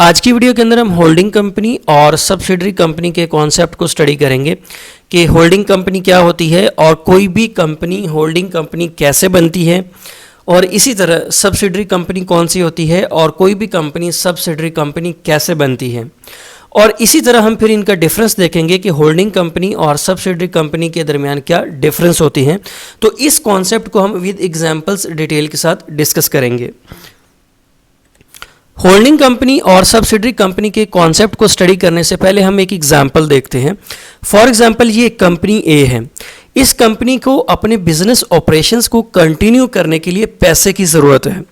आज की वीडियो के अंदर हम होल्डिंग कंपनी और सब्सिडरी कंपनी के कॉन्सेप्ट को स्टडी करेंगे कि होल्डिंग कंपनी क्या होती है और कोई भी कंपनी होल्डिंग कंपनी कैसे बनती है, और इसी तरह सब्सिडरी कंपनी कौन सी होती है और कोई भी कंपनी सब्सिडरी कंपनी कैसे बनती है। और इसी तरह हम फिर इनका डिफरेंस देखेंगे कि होल्डिंग कंपनी और सब्सिडरी कंपनी के दरमियान क्या डिफरेंस होती हैं। तो इस कॉन्सेप्ट को हम विद एग्जांपल्स डिटेल के साथ डिस्कस करेंगे। होल्डिंग कंपनी और सब्सिडरी कंपनी के कॉन्सेप्ट को स्टडी करने से पहले हम एक एग्जांपल देखते हैं। फॉर एग्जांपल ये कंपनी ए है। इस कंपनी को अपने बिजनेस ऑपरेशंस को कंटिन्यू करने के लिए पैसे की ज़रूरत है।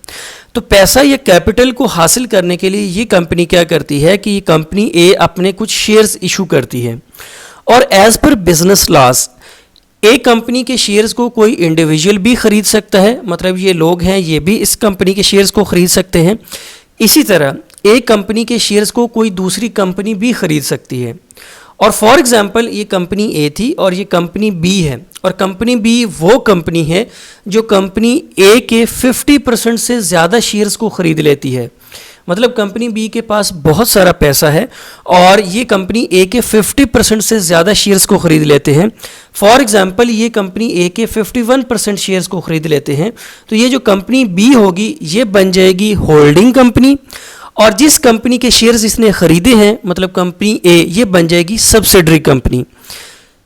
तो पैसा या कैपिटल को हासिल करने के लिए ये कंपनी क्या करती है कि ये कंपनी ए अपने कुछ शेयर्स इशू करती है, और एज पर बिजनेस लॉस ए कंपनी के शेयर्स को कोई इंडिविजुअल भी खरीद सकता है, मतलब ये लोग हैं ये भी इस कंपनी के शेयर्स को खरीद सकते हैं। इसी तरह एक कंपनी के शेयर्स को कोई दूसरी कंपनी भी खरीद सकती है। और फॉर एग्जांपल ये कंपनी ए थी और ये कंपनी बी है, और कंपनी बी वो कंपनी है जो कंपनी ए के 50% से ज़्यादा शेयर्स को खरीद लेती है। मतलब कंपनी बी के पास बहुत सारा पैसा है और ये कंपनी ए के 50% से ज़्यादा शेयर्स को ख़रीद लेते हैं। फॉर एग्जांपल ये कंपनी ए के 51% शेयर्स को ख़रीद लेते हैं। तो ये जो कंपनी बी होगी ये बन जाएगी होल्डिंग कंपनी, और जिस कंपनी के शेयर्स इसने ख़रीदे हैं मतलब कंपनी ए, ये बन जाएगी सब्सिडरी कंपनी।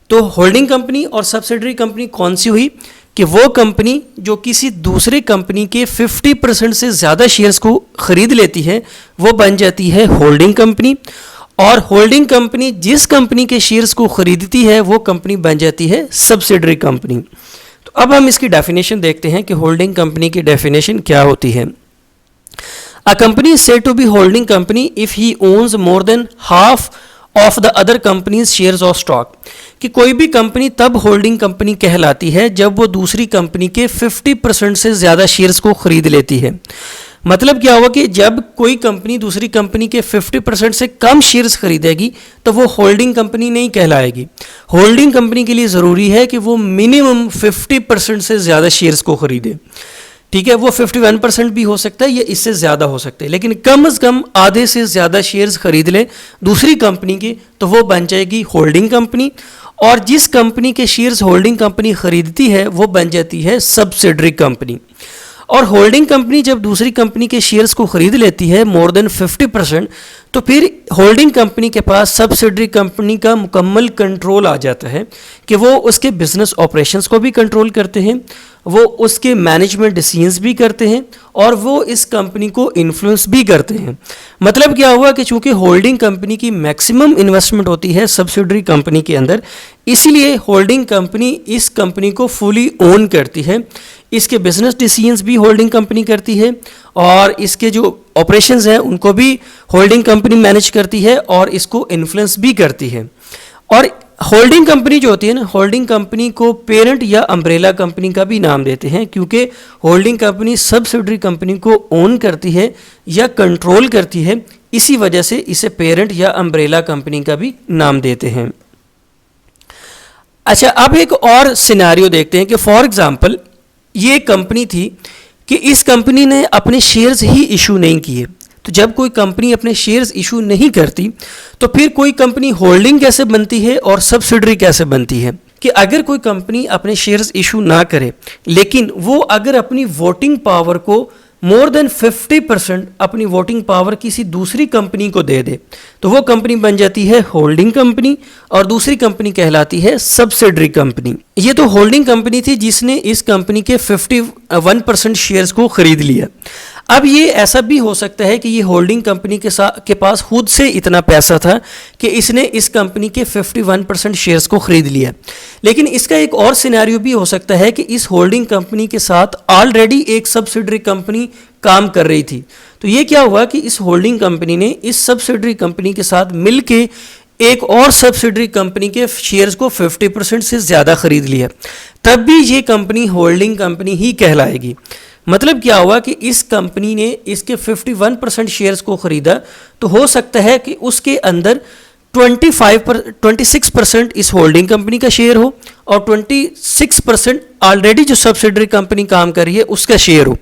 तो होल्डिंग कंपनी और सब्सिडरी कंपनी कौन सी हुई कि वो कंपनी जो किसी दूसरे कंपनी के 50% से ज़्यादा शेयर्स को ख़रीद लेती है वो बन जाती है होल्डिंग कंपनी, और होल्डिंग कंपनी जिस कंपनी के शेयर्स को ख़रीदती है वो कंपनी बन जाती है सब्सिडरी कंपनी। तो अब हम इसकी डेफिनेशन देखते हैं कि होल्डिंग कंपनी की डेफिनेशन क्या होती है। A company is said to be holding company if he owns more than half of the other companies shares of stock. कि कोई भी कंपनी तब होल्डिंग कंपनी कहलाती है जब वो दूसरी कंपनी के 50% से ज़्यादा शेयर्स को ख़रीद लेती है। मतलब क्या हुआ कि जब कोई कंपनी दूसरी कंपनी के 50% से कम शेयर्स खरीदेगी तो वो होल्डिंग कंपनी नहीं कहलाएगी। होल्डिंग कंपनी के लिए ज़रूरी है कि वो मिनिमम 50% से ज़्यादा शेयर्स को ख़रीदे। ठीक है, वो 51% भी हो सकता है या इससे ज़्यादा हो सकता है, लेकिन कम से कम आधे से ज़्यादा शेयर्स खरीद ले दूसरी कंपनी के तो वो बन जाएगी होल्डिंग कंपनी, और जिस कंपनी के शेयर्स होल्डिंग कंपनी खरीदती है वो बन जाती है सब्सिडरी कंपनी। और होल्डिंग कंपनी जब दूसरी कंपनी के शेयर्स को खरीद लेती है मोर देन 50%, तो फिर होल्डिंग कंपनी के पास सब्सिडरी कंपनी का मुकम्मल कंट्रोल आ जाता है कि वो उसके बिजनेस ऑपरेशंस को भी कंट्रोल करते हैं, वो उसके मैनेजमेंट डिसीजंस भी करते हैं, और वो इस कंपनी को इन्फ्लुएंस भी करते हैं। मतलब क्या हुआ कि चूंकि होल्डिंग कंपनी की मैक्सिमम इन्वेस्टमेंट होती है सब्सिडरी कंपनी के अंदर, इसीलिए होल्डिंग कंपनी इस कंपनी को फुली ओन करती है। इसके बिजनेस डिसीजंस भी होल्डिंग कंपनी करती है, और इसके जो ऑपरेशंस हैं उनको भी होल्डिंग कंपनी मैनेज करती है और इसको इन्फ्लुएंस भी करती है। और होल्डिंग कंपनी जो होती है ना, होल्डिंग कंपनी को पेरेंट या अम्ब्रेला कंपनी का भी नाम देते हैं, क्योंकि होल्डिंग कंपनी सब्सिडरी कंपनी को ओन करती है या कंट्रोल करती है, इसी वजह से इसे पेरेंट या अम्ब्रेला कंपनी का भी नाम देते हैं। अच्छा, अब एक और सिनेरियो देखते हैं कि फॉर एग्जांपल ये कंपनी थी कि इस कंपनी ने अपने शेयर्स ही इशू नहीं किए। तो जब कोई कंपनी अपने शेयर्स इशू नहीं करती तो फिर कोई कंपनी होल्डिंग कैसे बनती है और सब्सिडरी कैसे बनती है। कि अगर कोई कंपनी अपने शेयर्स इशू ना करे लेकिन वो अगर अपनी वोटिंग पावर को मोर देन 50% अपनी वोटिंग पावर किसी दूसरी कंपनी को दे दे तो वो कंपनी बन जाती है होल्डिंग कंपनी, और दूसरी कंपनी कहलाती है सब्सिडरी कंपनी। ये तो होल्डिंग कंपनी थी जिसने इस कंपनी के 51% शेयर्स को खरीद लिया। अब ये ऐसा भी हो सकता है कि ये होल्डिंग कंपनी के पास खुद से इतना पैसा था कि इसने इस कंपनी के 51% शेयर्स को खरीद लिया। लेकिन इसका एक और सिनेरियो भी हो सकता है कि इस होल्डिंग कंपनी के साथ ऑलरेडी एक सब्सिडरी कंपनी काम कर रही थी। तो ये क्या हुआ कि इस होल्डिंग कंपनी ने इस सब्सिडरी कंपनी के साथ मिलके एक और सब्सिडरी कंपनी के शेयर्स को 50% से ज़्यादा खरीद लिया, तब भी ये कंपनी होल्डिंग कंपनी ही कहलाएगी। मतलब क्या हुआ कि इस कंपनी ने इसके 51% शेयर्स को ख़रीदा, तो हो सकता है कि उसके अंदर 26% इस होल्डिंग कंपनी का शेयर हो और 26% ऑलरेडी जो सब्सिडरी कंपनी काम कर रही है उसका शेयर हो।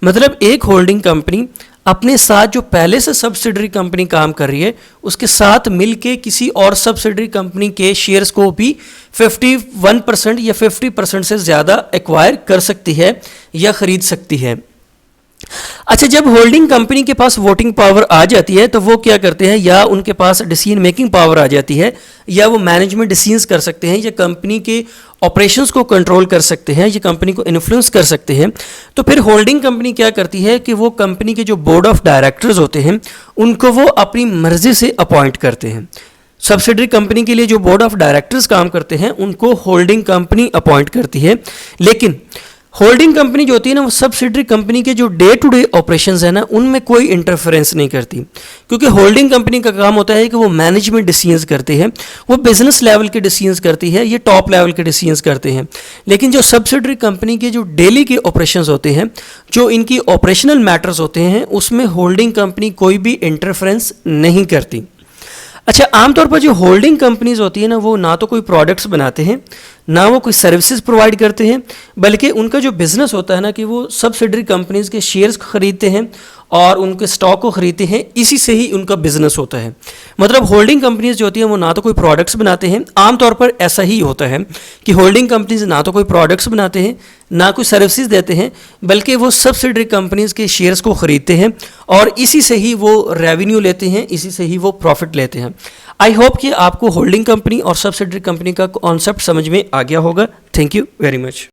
मतलब एक होल्डिंग कंपनी अपने साथ जो पहले से सब्सिडरी कंपनी काम कर रही है उसके साथ मिलके किसी और सब्सिडरी कंपनी के शेयर्स को भी 51% या 50% से ज़्यादा एक्वायर कर सकती है या ख़रीद सकती है। अच्छा, जब होल्डिंग कंपनी के पास वोटिंग पावर आ जाती है तो वो क्या करते हैं, या उनके पास डिसीजन मेकिंग पावर आ जाती है, या वो मैनेजमेंट डिसीजंस कर सकते हैं, या कंपनी के ऑपरेशंस को कंट्रोल कर सकते हैं, या कंपनी को इन्फ्लुएंस कर सकते हैं। तो फिर होल्डिंग कंपनी क्या करती है कि वो कंपनी के जो बोर्ड ऑफ डायरेक्टर्स होते हैं उनको वो अपनी मर्जी से अपॉइंट करते हैं। सब्सिडरी कंपनी के लिए जो बोर्ड ऑफ डायरेक्टर्स काम करते हैं उनको होल्डिंग कंपनी अपॉइंट करती है, लेकिन होल्डिंग कंपनी जो होती है ना वो सब्सिडरी कंपनी के जो डे टू डे ऑपरेशंस है ना उनमें कोई इंटरफेरेंस नहीं करती, क्योंकि होल्डिंग कंपनी का काम होता है कि वो मैनेजमेंट डिसीजंस करते हैं, वो बिजनेस लेवल के डिसीजंस करती है, ये टॉप लेवल के डिसीजंस करते हैं। लेकिन जो सब्सिडरी कंपनी के जो डेली के ऑपरेशंस होते हैं, जो इनकी ऑपरेशनल मैटर्स होते हैं, उसमें होल्डिंग कंपनी कोई भी इंटरफेरेंस नहीं करती। अच्छा, आमतौर पर जो होल्डिंग कंपनीज होती है ना वो ना तो कोई प्रोडक्ट्स बनाते हैं, ना वो कोई सर्विसेज प्रोवाइड करते हैं, बल्कि उनका जो बिज़नेस होता है ना कि वो सब्सिडरी कंपनीज के शेयर्स खरीदते हैं और उनके स्टॉक को खरीदते हैं, इसी से ही उनका बिजनेस होता है। मतलब होल्डिंग कंपनीज जो होती हैं वो ना तो कोई प्रोडक्ट्स बनाते हैं, आमतौर पर ऐसा ही होता है कि होल्डिंग कंपनीज ना तो कोई प्रोडक्ट्स बनाते हैं, ना कोई सर्विसेज देते हैं, बल्कि वो सब्सिडरी कंपनीज के शेयर्स को खरीदते हैं और इसी से ही वो रेवेन्यू लेते हैं, इसी से ही वो प्रॉफिट लेते हैं। आई होप कि आपको होल्डिंग कंपनी और सब्सिडरी कंपनी का कॉन्सेप्ट समझ में आ गया होगा। Thank you very much.